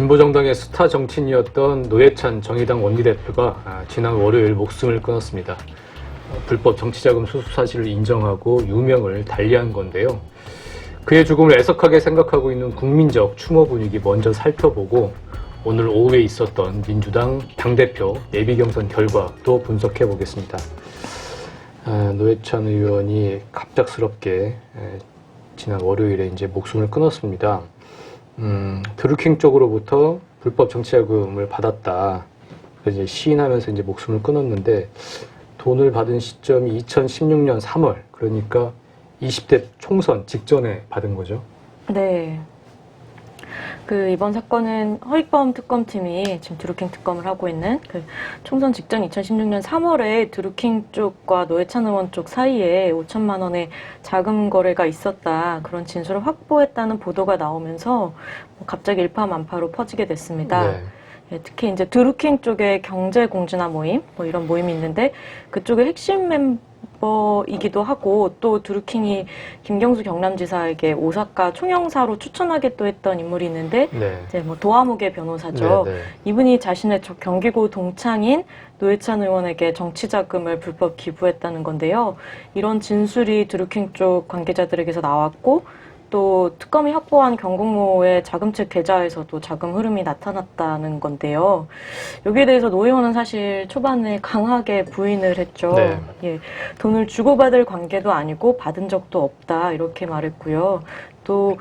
진보정당의 스타 정치인이었던 노회찬 정의당 원내대표가 지난 월요일 목숨을 끊었습니다. 불법 정치자금 수수 사실을 인정하고 유명을 달리한 건데요. 그의 죽음을 애석하게 생각하고 있는 국민적 추모 분위기 먼저 살펴보고 오늘 오후에 있었던 민주당 당대표 예비경선 결과도 분석해 보겠습니다. 노회찬 의원이 갑작스럽게 지난 월요일에 이제 목숨을 끊었습니다. 드루킹 쪽으로부터 불법 정치자금을 받았다. 이제 시인하면서 이제 목숨을 끊었는데 돈을 받은 시점이 2016년 3월, 그러니까 20대 총선 직전에 받은 거죠. 네. 이번 사건은 허익범 특검팀이 지금 드루킹 특검을 하고 있는 총선 직전 2016년 3월에 드루킹 쪽과 노회찬 의원 쪽 사이에 5천만 원의 자금 거래가 있었다. 그런 진술을 확보했다는 보도가 나오면서 갑자기 일파만파로 퍼지게 됐습니다. 네. 예, 특히 이제 드루킹 쪽에 경제공진화 모임, 이런 모임이 있는데 그쪽의 핵심 멤버이기도 하고 또 드루킹이 김경수 경남지사에게 오사카 총영사로 추천하게 또 했던 인물이 있는데 네. 이제 도하무게 변호사죠. 네, 네. 이분이 자신의 경기고 동창인 노회찬 의원에게 정치자금을 불법 기부했다는 건데요. 이런 진술이 드루킹 쪽 관계자들에게서 나왔고 또 특검이 확보한 경공모의 자금책 계좌에서도 자금 흐름이 나타났다는 건데요. 여기에 대해서 노 의원은 사실 초반에 강하게 부인을 했죠. 네. 예, 돈을 주고받을 관계도 아니고 받은 적도 없다 이렇게 말했고요. 또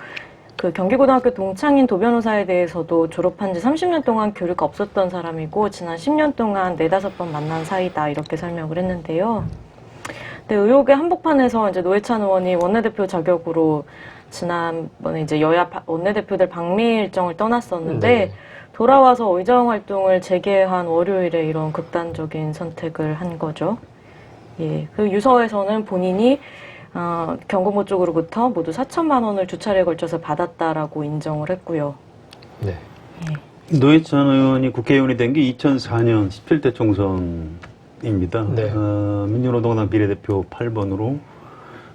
경기고등학교 동창인 도 변호사에 대해서도 졸업한 지 30년 동안 교류가 없었던 사람이고 지난 10년 동안 4-5번 만난 사이다 이렇게 설명을 했는데요. 네, 의혹의 한복판에서 이제 노회찬 의원이 원내대표 자격으로 지난번에 이제 여야 원내대표들 방미 일정을 떠났었는데 네. 돌아와서 의정 활동을 재개한 월요일에 이런 극단적인 선택을 한 거죠. 예, 유서에서는 본인이 경공모 쪽으로부터 모두 4천만 원을 두 차례에 걸쳐서 받았다라고 인정을 했고요. 네. 예. 노회찬 의원이 국회의원이 된 게 2004년 17대 총선입니다. 네. 민주노동당 비례대표 8번으로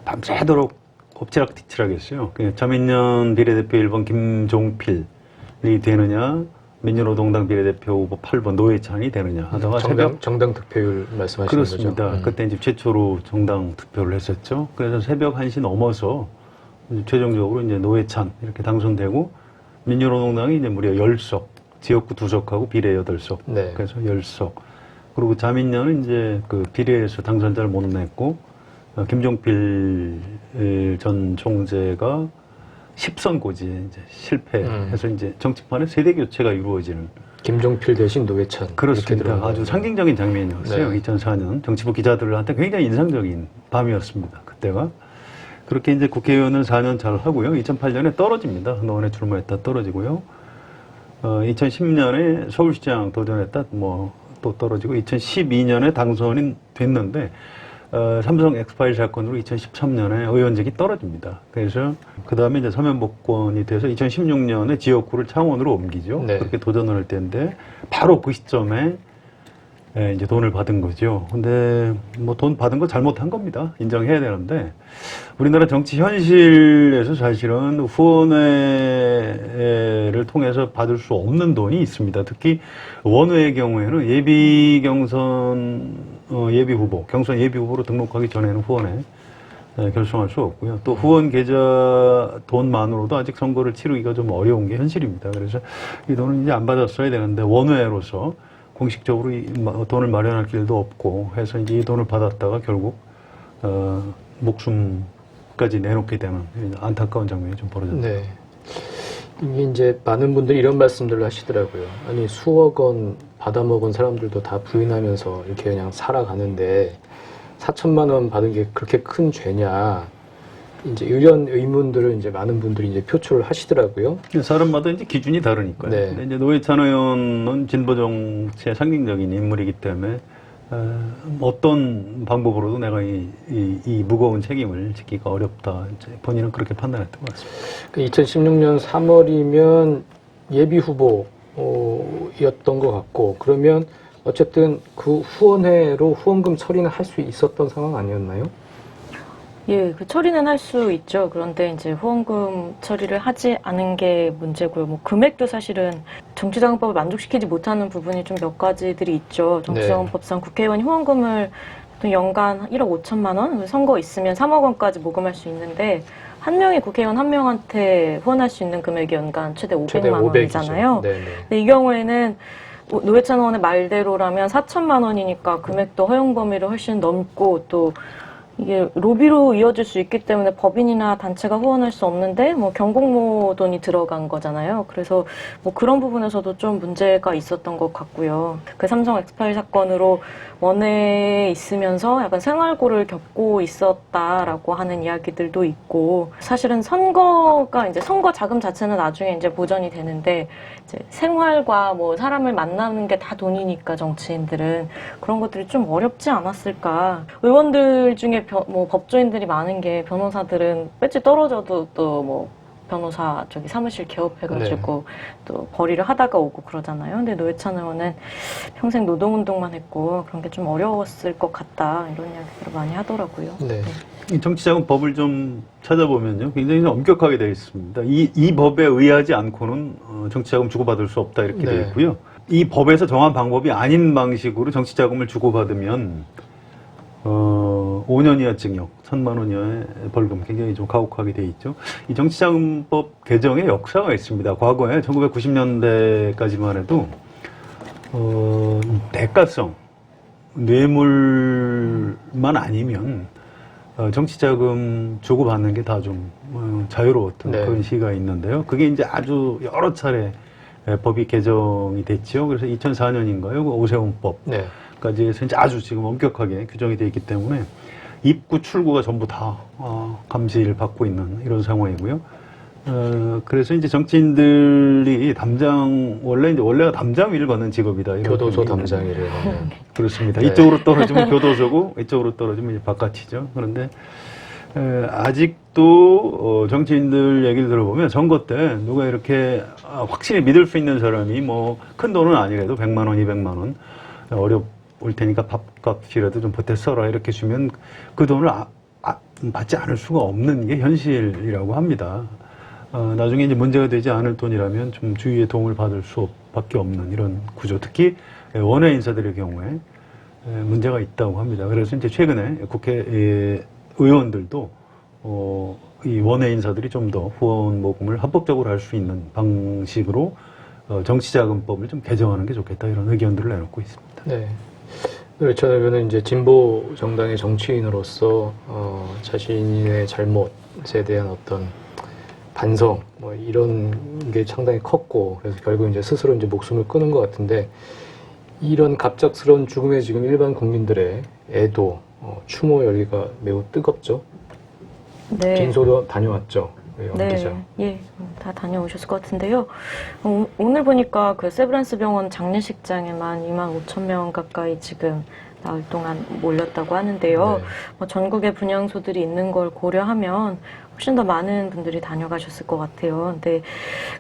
밤새도록 엎치락뒤치락 했어요. 자민련 비례대표 1번 김종필이 되느냐, 민주노동당 비례대표 후보 8번 노회찬이 되느냐 하다가 정당 득표율 말씀하시는 그렇습니다. 거죠? 그때 이제 최초로 정당 투표를 했었죠. 그래서 새벽 1시 넘어서 최종적으로 이제 노회찬 이렇게 당선되고 민주노동당이 이제 무려 10석, 지역구 2석하고 비례 8석. 네. 그래서 10석. 그리고 자민련은 이제 비례에서 당선자를 못 냈고 김종필 전 총재가 10선고지에 이제 실패해서 이제 정치판에 세대 교체가 이루어지는. 김종필 대신 노회찬. 그렇습니다. 아주 상징적인 장면이었어요. 네. 2004년 정치부 기자들한테 굉장히 인상적인 밤이었습니다. 그때가. 그렇게 이제 국회의원을 4년 잘 하고요. 2008년에 떨어집니다. 노원에 출마했다 떨어지고요. 2010년에 서울시장 도전했다 또 떨어지고 2012년에 당선이 됐는데 삼성 엑스파일 사건으로 2013년에 의원직이 떨어집니다. 그래서 그 다음에 이제 서면 복권이 돼서 2016년에 지역구를 창원으로 옮기죠. 네. 그렇게 도전을 할 때인데 바로 그 시점에 이제 돈을 받은 거죠. 근데 돈 받은 거 잘못한 겁니다. 인정해야 되는데 우리나라 정치 현실에서 사실은 후원회를 통해서 받을 수 없는 돈이 있습니다. 특히 원외의 경우에는 예비 경선 예비 후보, 경선 예비 후보로 등록하기 전에는 후원회 결정할 수 없고요. 또 후원 계좌 돈만으로도 아직 선거를 치르기가 좀 어려운 게 현실입니다. 그래서 이 돈은 이제 안 받았어야 되는데 원외로서 공식적으로 돈을 마련할 길도 없고 해서 이제 이 돈을 받았다가 결국 목숨까지 내놓게 되는 안타까운 장면이 좀 벌어졌습니다. 네. 이게 이제 많은 분들이 이런 말씀들을 하시더라고요. 아니 수억 원 받아먹은 사람들도 다 부인하면서 이렇게 그냥 살아가는데 4천만 원 받은 게 그렇게 큰 죄냐. 이제 이런 의문들을 이제 많은 분들이 이제 표출을 하시더라고요. 사람마다 이제 기준이 다르니까요. 네. 근데 이제 노회찬 의원은 진보 정치의 상징적인 인물이기 때문에 어떤 방법으로도 내가 이 무거운 책임을 지기가 어렵다. 이제 본인은 그렇게 판단했던 것 같습니다. 2016년 3월이면 예비 후보였던 것 같고, 그러면 어쨌든 그 후원회로 후원금 처리는 할 수 있었던 상황 아니었나요? 예, 그 처리는 할 수 있죠. 그런데 이제 후원금 처리를 하지 않은 게 문제고요. 금액도 사실은 정치자금법을 만족시키지 못하는 부분이 좀 몇 가지들이 있죠. 정치자금법상 국회의원 후원금을 보통 연간 1억 5천만 원, 선거 있으면 3억 원까지 모금할 수 있는데 한 명의 국회의원 한 명한테 후원할 수 있는 금액이 연간 최대 500만 원이잖아요. 근데 이 경우에는 노회찬 의원의 말대로라면 4천만 원이니까 금액도 허용 범위를 훨씬 넘고 또 이게 로비로 이어질 수 있기 때문에 법인이나 단체가 후원할 수 없는데 뭐 경공모 돈이 들어간 거잖아요. 그래서 뭐 그런 부분에서도 좀 문제가 있었던 것 같고요. 그 삼성 엑스파일 사건으로 원외에 있으면서 약간 생활고를 겪고 있었다라고 하는 이야기들도 있고 사실은 선거가 이제 선거 자금 자체는 나중에 이제 보전이 되는데 이제 생활과 뭐 사람을 만나는 게 다 돈이니까 정치인들은 그런 것들이 좀 어렵지 않았을까. 의원들 중에 뭐 법조인들이 많은 게 변호사들은 배지 떨어져도 또 뭐 변호사 저기 사무실 개업해가지고 또 벌이를 하다가 오고 그러잖아요. 근데 노회찬 의원은 평생 노동운동만 했고 그런 게 좀 어려웠을 것 같다 이런 이야기들을 많이 하더라고요. 이 정치자금법을 좀 찾아보면요, 굉장히 좀 엄격하게 되어 있습니다. 이 법에 의하지 않고는 정치자금 주고받을 수 없다 이렇게 되어 있고요. 이 법에서 정한 방법이 아닌 방식으로 정치자금을 주고받으면 5년 이하 징역, 1,000만 원 이하의 벌금, 굉장히 좀 가혹하게 돼 있죠. 이 정치자금법 개정의 역사가 있습니다. 과거에 1990년대까지만 해도 대가성, 뇌물만 아니면 정치자금 주고받는 게 다 좀 자유로웠던 그런 시기가 있는데요. 그게 이제 아주 여러 차례 법이 개정이 됐죠. 그래서 2004년인가요? 그 오세훈법까지 해서 이제 아주 지금 엄격하게 규정이 되어 있기 때문에 입구, 출구가 전부 다 감시를 받고 있는 이런 상황이고요. 그래서 이제 정치인들이 원래가 담장 위를 걷는 직업이다. 교도소 담장 위를 걷는. 그렇습니다. 이쪽으로 떨어지면 교도소고, 이쪽으로 떨어지면 이제 바깥이죠. 그런데, 아직도, 정치인들 얘기를 들어보면 선거 때 누가 이렇게 확실히 믿을 수 있는 사람이 뭐 큰 돈은 아니래도 100만 원, 200만 원 어려울 테니까 밥값이라도 좀 보태 써라 이렇게 주면 그 돈을 받지 않을 수가 없는 게 현실이라고 합니다. 나중에 이제 문제가 되지 않을 돈이라면 좀 주위의 도움을 받을 수밖에 없는 이런 구조. 특히 원외 인사들의 경우에 문제가 있다고 합니다. 그래서 이제 최근에 국회 의원들도 이 원외 인사들이 좀 더 후원 모금을 합법적으로 할 수 있는 방식으로 정치자금법을 좀 개정하는 게 좋겠다 이런 의견들을 내놓고 있습니다. 네. 노회찬 의원은 이제 진보 정당의 정치인으로서 자신의 잘못에 대한 어떤 반성 뭐 이런 게 상당히 컸고 그래서 결국 이제 스스로 이제 목숨을 끊은 것 같은데 이런 갑작스러운 죽음에 지금 일반 국민들의 애도 추모 열기가 매우 뜨겁죠. 네. 빈소도 다녀왔죠. 기자. 예, 다 다녀오셨을 것 같은데요. 오늘 보니까 그 세브란스 병원 장례식장에만 2만 5천 명 가까이 지금 나흘 동안 몰렸다고 하는데요. 뭐 전국에 분향소들이 있는 걸 고려하면 훨씬 더 많은 분들이 다녀가셨을 것 같아요. 근데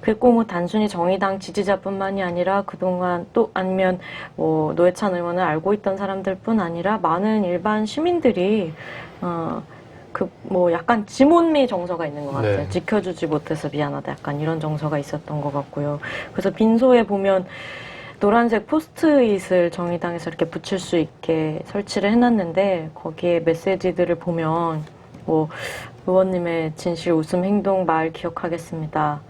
그게 꼭 뭐 단순히 정의당 지지자뿐만이 아니라 그동안 또 아니면 뭐 노회찬 의원을 알고 있던 사람들뿐 아니라 많은 일반 시민들이 뭐 약간 지몬미 정서가 있는 것 같아요. 지켜주지 못해서 미안하다. 약간 이런 정서가 있었던 것 같고요. 그래서 빈소에 보면 노란색 포스트잇을 정의당에서 이렇게 붙일 수 있게 설치를 해놨는데 거기에 메시지들을 보면 뭐 의원님의 진실, 웃음, 행동, 말 기억하겠습니다.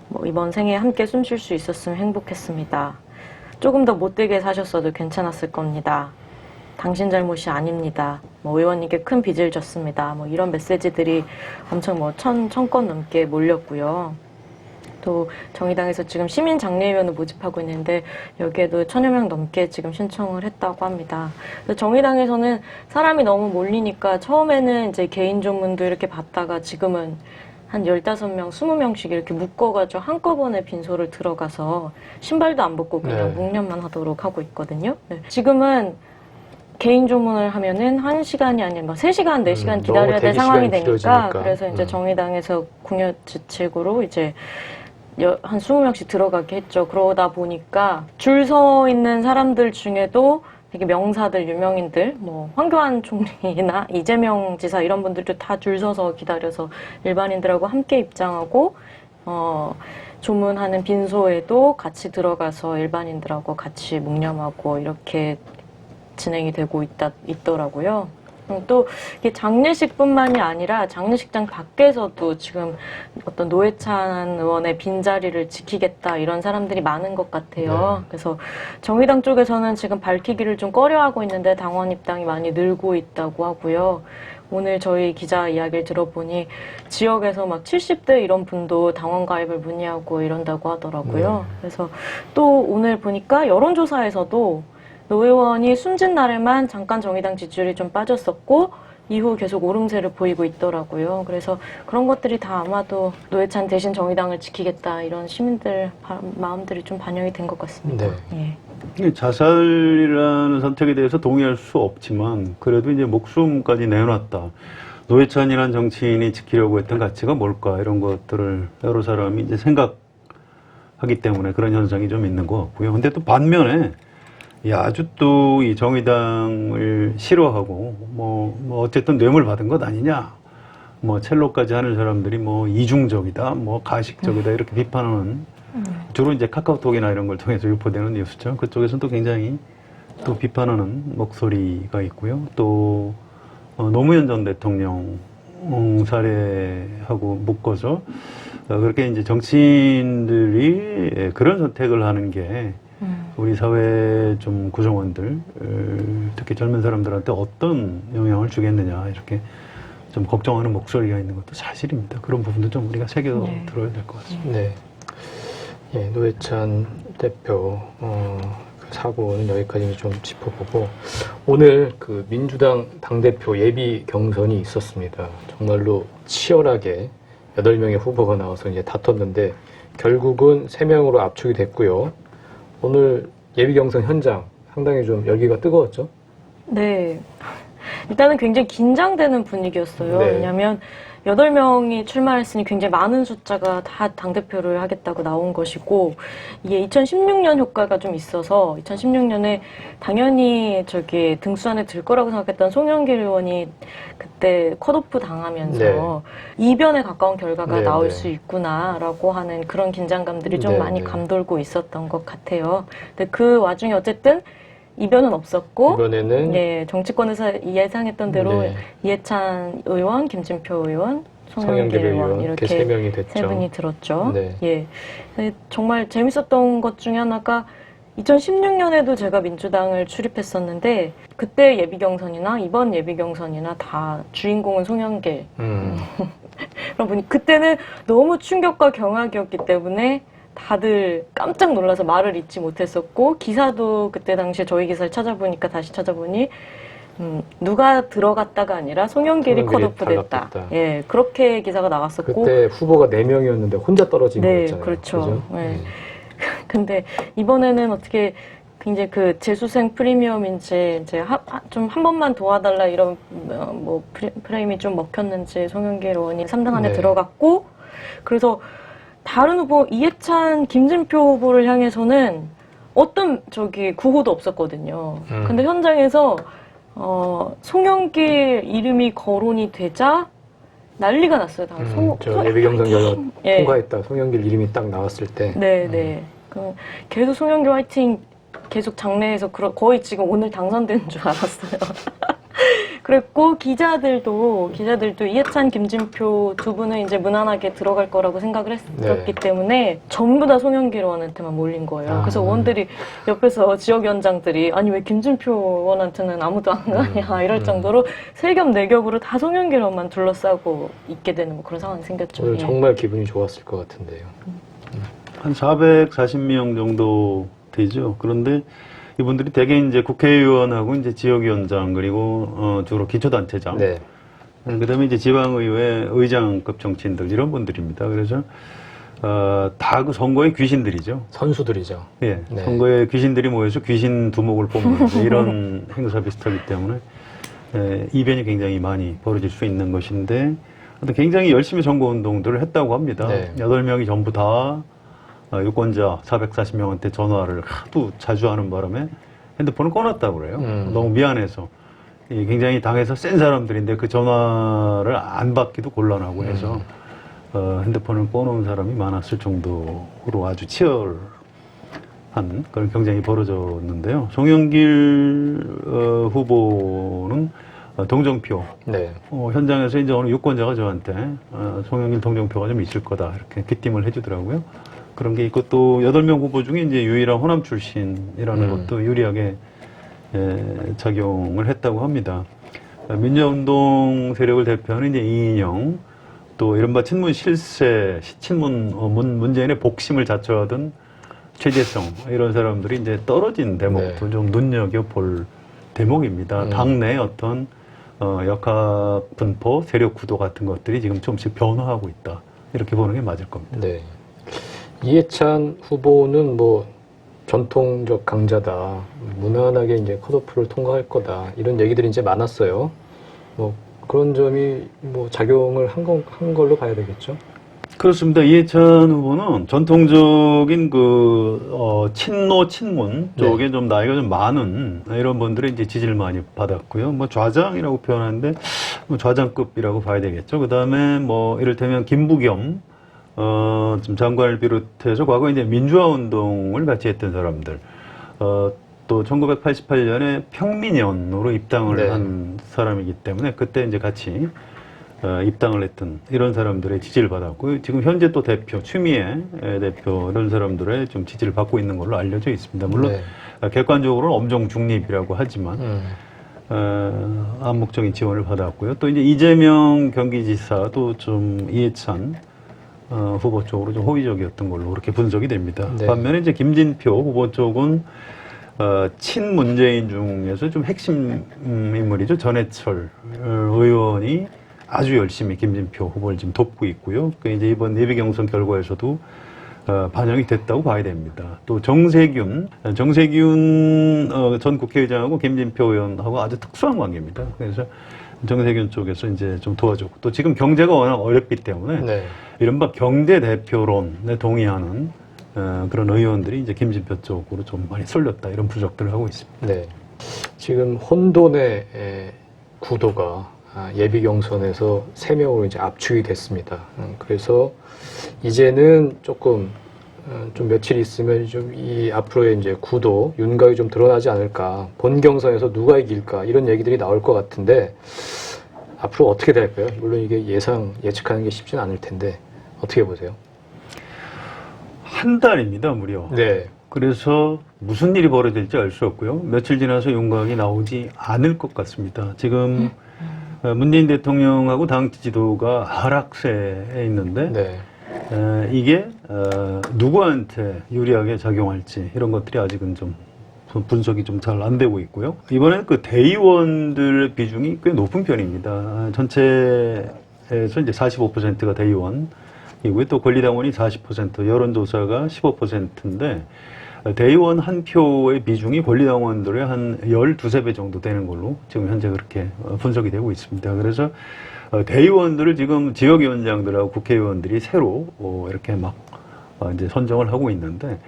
뭐 이번 생에 함께 숨 쉴 수 있었으면 행복했습니다. 조금 더 못되게 사셨어도 괜찮았을 겁니다. 당신 잘못이 아닙니다. 뭐 의원님께 큰 빚을 졌습니다. 뭐 이런 메시지들이 엄청 뭐 천 건 넘게 몰렸고요. 또 정의당에서 지금 시민 장례위원을 모집하고 있는데 여기에도 1,000여 명 넘게 지금 신청을 했다고 합니다. 그래서 정의당에서는 사람이 너무 몰리니까 처음에는 이제 개인 조문도 이렇게 받다가 지금은 한 15명, 20명씩 이렇게 묶어가지고 한꺼번에 빈소를 들어가서 신발도 안 벗고 그냥 묵념만 하도록 하고 있거든요. 지금은 개인 조문을 하면은 1시간이 아니라 뭐 3시간, 4시간 기다려야 될 상황이 되니까 그래서 이제 정의당에서 궁여지책으로 이제 한 20명씩 들어가게 했죠. 그러다 보니까 줄 서 있는 사람들 중에도 되게 명사들, 유명인들, 뭐 황교안 총리나 이재명 지사 이런 분들도 다 줄 서서 기다려서 일반인들하고 함께 입장하고 조문하는 빈소에도 같이 들어가서 일반인들하고 같이 묵념하고 이렇게 진행이 되고 있더라고요. 또 이게 장례식뿐만이 아니라 장례식장 밖에서도 지금 어떤 노회찬 의원의 빈자리를 지키겠다 이런 사람들이 많은 것 같아요. 네. 그래서 정의당 쪽에서는 지금 밝히기를 좀 꺼려하고 있는데 당원 입당이 많이 늘고 있다고 하고요. 오늘 저희 기자 이야기를 들어보니 지역에서 막 70대 이런 분도 당원 가입을 문의하고 이런다고 하더라고요. 그래서 또 오늘 보니까 여론조사에서도 노 의원이 숨진 날에만 잠깐 정의당 지지율이 좀 빠졌었고 이후 계속 오름세를 보이고 있더라고요. 그래서 그런 것들이 다 아마도 노회찬 대신 정의당을 지키겠다 이런 시민들 마음들이 좀 반영이 된 것 같습니다. 네. 예. 자살이라는 선택에 대해서 동의할 수 없지만 그래도 이제 목숨까지 내놨다. 노회찬이라는 정치인이 지키려고 했던 가치가 뭘까 이런 것들을 여러 사람이 이제 생각하기 때문에 그런 현상이 좀 있는 것 같고요. 근데 또 반면에 아주 또 이 정의당을 싫어하고 뭐 어쨌든 뇌물 받은 것 아니냐, 뭐 첼로까지 하는 사람들이 뭐 이중적이다, 뭐 가식적이다 이렇게 비판하는 주로 이제 카카오톡이나 이런 걸 통해서 유포되는 뉴스죠. 그쪽에서는 또 굉장히 또 비판하는 목소리가 있고요. 또 노무현 전 대통령 사례하고 묶어서 그렇게 이제 정치인들이 그런 선택을 하는 게 우리 사회 좀 구성원들, 특히 젊은 사람들한테 어떤 영향을 주겠느냐 이렇게 좀 걱정하는 목소리가 있는 것도 사실입니다. 그런 부분도 좀 우리가 새겨 들어야 될 것 같습니다. 네. 예, 노회찬 대표 그 사고는 여기까지 좀 짚어보고 오늘 그 민주당 당대표 예비 경선이 있었습니다. 정말로 치열하게 8명의 후보가 나와서 이제 다퉜는데 결국은 3명으로 압축이 됐고요. 오늘 예비 경선 현장 상당히 좀 열기가 뜨거웠죠? 네. 일단은 굉장히 긴장되는 분위기였어요. 네. 왜냐하면 8명이 출마했으니 굉장히 많은 숫자가 다 당대표를 하겠다고 나온 것이고, 이게 2016년 효과가 좀 있어서, 2016년에 당연히 등수 안에 들 거라고 생각했던 송영길 의원이 그때 컷오프 당하면서 이변에 가까운 결과가 나올 수 있구나라고 하는 그런 긴장감들이 좀 많이 감돌고 있었던 것 같아요. 근데 그 와중에 어쨌든 이변은 없었고, 이번에는 정치권에서 예상했던 대로 이해찬 의원, 김진표 의원, 송영길 의원 이렇게 3명이 됐죠. 3분이 들었죠. 네. 예. 정말 재밌었던 것 중에 하나가 2016년에도 제가 민주당을 출입했었는데 그때 예비 경선이나 이번 예비 경선이나 다 주인공은 송영길. 그러다 보니 그때는 너무 충격과 경악이었기 때문에 다들 깜짝 놀라서 말을 잇지 못했었고, 기사도 그때 당시에 저희 기사를 찾아보니까 다시 찾아보니 누가 들어갔다가 아니라 송영길이 컷오프 됐다. 예, 그렇게 기사가 나왔었고, 그때 후보가 4명이었는데 혼자 떨어진 거였잖아요. 그렇죠. 그죠? 네. 근데 이번에는 어떻게 굉장히 그 재수생 프리미엄인지 이제 좀 한 번만 도와달라 이런 뭐 프레임이 좀 먹혔는지 송영길 의원이 3등 안에 들어갔고, 그래서 다른 후보 이해찬, 김진표 후보를 향해서는 어떤 구호도 없었거든요. 근데 현장에서 송영길 이름이 거론이 되자 난리가 났어요. 다. 저 예비 경선 결과 통과했다. 송영길 이름이 딱 나왔을 때. 네. 계속 송영길 화이팅 계속 장내에서 거의 지금 오늘 당선되는 줄 알았어요. 그랬고 기자들도 이해찬, 김진표 두 분은 이제 무난하게 들어갈 거라고 생각을 했었기 때문에 전부 다 송영길 의원한테만 몰린 거예요. 그래서 의원들이 옆에서 지역위원장들이 아니 왜 김진표 의원한테는 아무도 안 가냐 이럴 정도로 3겹 4겹으로 다 송영길 의원만 둘러싸고 있게 되는 뭐 그런 상황이 생겼죠. 오늘 정말 기분이 좋았을 것 같은데요. 한 440명 정도 되죠. 그런데 이분들이 대개 이제 국회의원하고 이제 지역위원장 그리고 주로 기초단체장, 그다음에 이제 지방의회 의장급 정치인들 이런 분들입니다. 그래서 다 그 선거의 귀신들이죠. 선수들이죠. 예, 선거에 귀신들이 모여서 귀신 두목을 뽑는 이런 행사 비슷하기 때문에 이변이 굉장히 많이 벌어질 수 있는 것인데, 굉장히 열심히 선거운동들을 했다고 합니다. 8명이 전부 다 유권자 440명한테 전화를 하도 자주 하는 바람에 핸드폰을 꺼놨다고 그래요. 너무 미안해서. 굉장히 당에서 센 사람들인데 그 전화를 안 받기도 곤란하고 해서 핸드폰을 꺼놓은 사람이 많았을 정도로 아주 치열한 그런 경쟁이 벌어졌는데요. 송영길 후보는 동정표 네. 현장에서 이제 어느 유권자가 저한테 송영길 동정표가 좀 있을 거다 이렇게 귀띔을 해주더라고요. 그런 게 있고 또 8명 후보 중에 이제 유일한 호남 출신이라는 것도 유리하게 작용을 했다고 합니다. 민주화운동 세력을 대표하는 이제 이인영, 또 이른바 친문 실세, 문재인의 복심을 자처하던 최재성 이런 사람들이 이제 떨어진 대목도 좀 눈여겨볼 대목입니다. 당내 어떤 역학 분포, 세력 구도 같은 것들이 지금 조금씩 변화하고 있다 이렇게 보는 게 맞을 겁니다. 네. 이해찬 후보는 뭐 전통적 강자다, 무난하게 이제 컷오프를 통과할 거다 이런 얘기들이 이제 많았어요. 뭐 그런 점이 뭐 작용을 한 걸로 봐야 되겠죠. 그렇습니다. 이해찬 후보는 전통적인 친문 쪽에 좀 나이가 좀 많은 이런 분들의 이제 지지를 많이 받았고요. 뭐 좌장이라고 표현하는데 뭐 좌장급이라고 봐야 되겠죠. 그 다음에 뭐 이를테면 김부겸 좀 장관을 비롯해서 과거에 이제 민주화 운동을 같이 했던 사람들, 또 1988년에 평민연으로 입당을 한 사람이기 때문에 그때 이제 같이 입당을 했던 이런 사람들의 지지를 받았고요. 지금 현재 또 대표, 추미애 대표 이런 사람들의 좀 지지를 받고 있는 걸로 알려져 있습니다. 물론 객관적으로는 엄정 중립이라고 하지만 암묵적인 지원을 받았고요. 또 이제 이재명 경기지사도 좀 이해찬 후보 쪽으로 좀 호의적이었던 걸로 그렇게 분석이 됩니다. 반면에 이제 김진표 후보 쪽은 친문재인 중에서 좀 핵심 인물이죠. 전해철 의원이 아주 열심히 김진표 후보를 지금 돕고 있고요. 그 이제 이번 예비 경선 결과에서도 반영이 됐다고 봐야 됩니다. 또 정세균 전 국회의장하고 김진표 의원하고 아주 특수한 관계입니다. 그래서 정세균 쪽에서 이제 좀 도와줬고, 또 지금 경제가 워낙 어렵기 때문에 이른바 경제 대표론에 동의하는 그런 의원들이 이제 김진표 쪽으로 좀 많이 쏠렸다 이런 부적들을 하고 있습니다. 네. 지금 혼돈의 구도가 예비 경선에서 3명으로 이제 압축이 됐습니다. 그래서 이제는 조금 좀 며칠 있으면 좀 이 앞으로의 이제 구도, 윤곽이 좀 드러나지 않을까. 본 경선에서 누가 이길까 이런 얘기들이 나올 것 같은데 앞으로 어떻게 될까요? 물론 이게 예측하는 게 쉽지는 않을 텐데 어떻게 보세요? 한 달입니다, 무려. 네. 그래서 무슨 일이 벌어질지 알 수 없고요. 며칠 지나서 윤곽이 나오지 않을 것 같습니다. 지금 문재인 대통령하고 당 지지도가 하락세에 있는데 이게 누구한테 유리하게 작용할지 이런 것들이 아직은 좀 분석이 좀 잘 안 되고 있고요. 이번에 그 대의원들 비중이 꽤 높은 편입니다. 전체에서 이제 45%가 대의원이고요. 또 권리당원이 40%, 여론조사가 15%인데 대의원 한 표의 비중이 권리당원들의 한 12~13배 정도 되는 걸로 지금 현재 그렇게 분석이 되고 있습니다. 그래서 대의원들을 지금 지역위원장들하고 국회의원들이 새로 이렇게 막 이제 선정을 하고 있는데,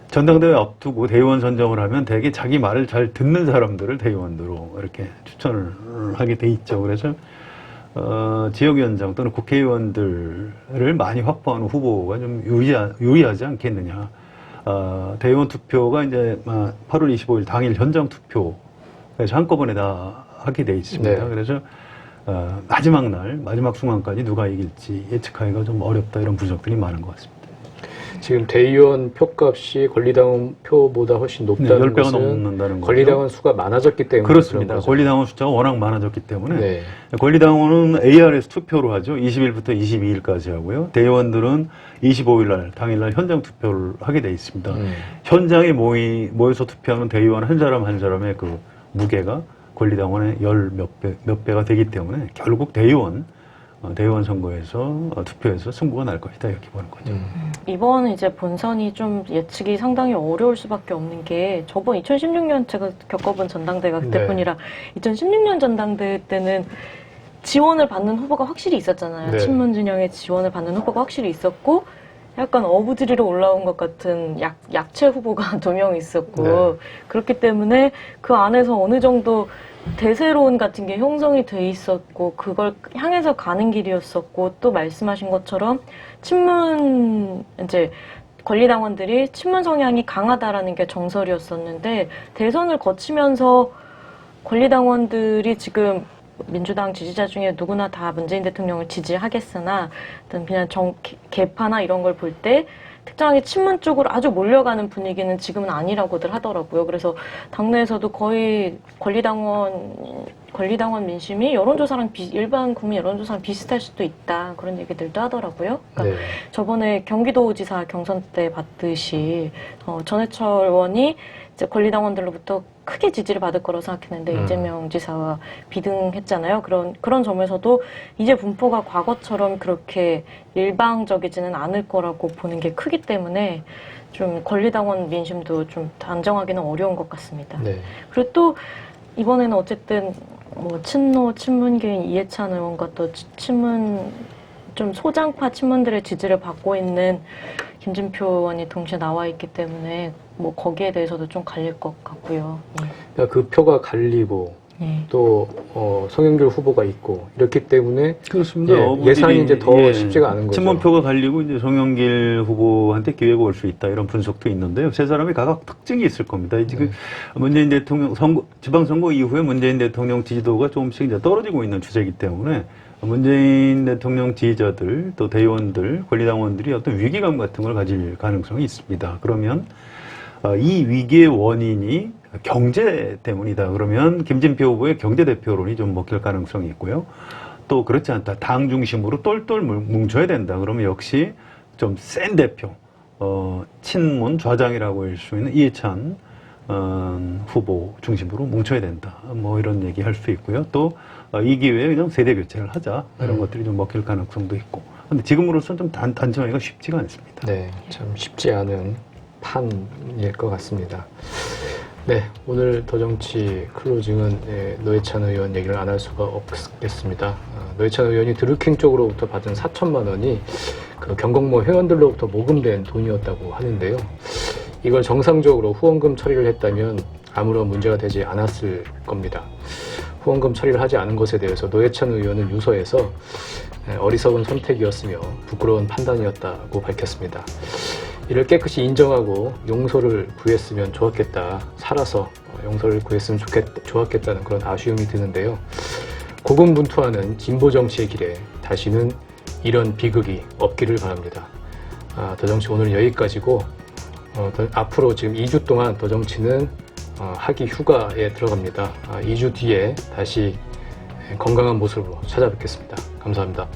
전당대회 앞두고 대의원 선정을 하면 대개 자기 말을 잘 듣는 사람들을 대의원으로 이렇게 추천을 하게 돼 있죠. 그래서 지역위원장 또는 국회의원들을 많이 확보하는 후보가 좀 유리하지 않겠느냐. 대의원 투표가 이제 8월 25일 당일 현장 투표에서 한꺼번에 다 하게 돼 있습니다. 그래서 마지막 순간까지 누가 이길지 예측하기가 좀 어렵다 이런 분석들이 많은 것 같습니다. 지금 대의원 표값이 권리당원 표보다 훨씬 높다는 10배가 것은 넘는다는 거죠. 권리당원 수가 많아졌기 때문에 그렇습니다. 권리당원 숫자가 워낙 많아졌기 때문에 네. 권리당원은 ARS 투표로 하죠. 20일부터 22일까지 하고요. 대의원들은 25일 날 당일날 현장 투표를 하게 돼 있습니다. 현장에 모여서 투표하는 대의원 한 사람 한 사람의 그 무게가 권리당원의 몇 배가 되기 때문에 결국 대의원 선거에서 투표에서 승부가 날 것이다 이렇게 보는 거죠. 이번 이제 본선이 좀 예측이 상당히 어려울 수밖에 없는 게, 저번 2016년 제가 겪어본 전당대회가 그때뿐이라 2016년 전당대회 때는 지원을 받는 후보가 확실히 있었잖아요. 친문 진영의 지원을 받는 후보가 확실히 있었고, 약간 어부지리로 올라온 것 같은 약체 후보가 2명 있었고, 그렇기 때문에 그 안에서 어느 정도 대세론 같은 게 형성이 돼 있었고 그걸 향해서 가는 길이었었고 또 말씀하신 것처럼 친문 이제 권리당원들이 친문 성향이 강하다라는 게 정설이었었는데 대선을 거치면서 권리당원들이 지금 민주당 지지자 중에 누구나 다 문재인 대통령을 지지하겠으나 어떤 그냥 개파나 이런 걸 볼 때 특정하게 친문 쪽으로 아주 몰려가는 분위기는 지금은 아니라고들 하더라고요. 그래서 당내에서도 거의 권리당원 민심이 여론조사랑 일반 국민 여론조사랑 비슷할 수도 있다. 그런 얘기들도 하더라고요. 그러니까 네. 저번에 경기도지사 경선 때 봤듯이 전해철 의원이 이제 권리당원들로부터 크게 지지를 받을 거라고 생각했는데 이재명 지사와 비등했잖아요. 그런 점에서도 이제 분포가 과거처럼 그렇게 일방적이지는 않을 거라고 보는 게 크기 때문에 좀 권리당원 민심도 좀 단정하기는 어려운 것 같습니다. 네. 그리고 또 이번에는 어쨌든 뭐 친문계인 이해찬 의원과 또 좀 소장파 친문들의 지지를 받고 있는 김진표 의원이 동시에 나와 있기 때문에 뭐 거기에 대해서도 좀 갈릴 것 같고요. 그러니까 그 표가 갈리고 또 송영길 후보가 있고 이렇기 때문에 그렇습니다. 예상이 이제 더 쉽지가 않은 거죠. 친문표가 갈리고 이제 송영길 후보한테 기회가 올 수 있다 이런 분석도 있는데요. 세 사람이 각각 특징이 있을 겁니다. 지금 문재인 대통령 지방선거 이후에 문재인 대통령 지지도가 조금씩 이제 떨어지고 있는 추세이기 때문에 문재인 대통령 지지자들 또 대의원들 권리당원들이 어떤 위기감 같은 걸 가질 가능성이 있습니다. 그러면 이 위기의 원인이 경제 때문이다. 그러면 김진표 후보의 경제 대표론이 좀 먹힐 가능성이 있고요. 또 그렇지 않다. 당 중심으로 똘똘 뭉쳐야 된다. 그러면 역시 좀 센 대표, 친문 좌장이라고 할 수 있는 이해찬 후보 중심으로 뭉쳐야 된다. 뭐 이런 얘기 할 수 있고요. 또 이 기회에 그냥 세대 교체를 하자. 이런 것들이 좀 먹힐 가능성도 있고. 근데 지금으로서는 좀 단정하기가 쉽지가 않습니다. 네, 참 쉽지 않은 판일 것 같습니다. 네, 오늘 더정치 클로징은 노회찬 의원 얘기를 안 할 수가 없겠습니다. 노회찬 의원이 드루킹 쪽으로부터 받은 4천만 원이 그 경공모 회원들로부터 모금된 돈이었다고 하는데요. 이걸 정상적으로 후원금 처리를 했다면 아무런 문제가 되지 않았을 겁니다. 후원금 처리를 하지 않은 것에 대해서 노회찬 의원은 유서에서 어리석은 선택이었으며 부끄러운 판단이었다고 밝혔습니다. 이를 깨끗이 인정하고 용서를 구했으면 좋았겠다. 살아서 용서를 구했으면 좋았겠다는 그런 아쉬움이 드는데요. 고군분투하는 진보 정치의 길에 다시는 이런 비극이 없기를 바랍니다. 더정치 오늘은 여기까지고 앞으로 지금 2주 동안 더정치는 하기 휴가에 들어갑니다. 2주 뒤에 다시 건강한 모습으로 찾아뵙겠습니다. 감사합니다.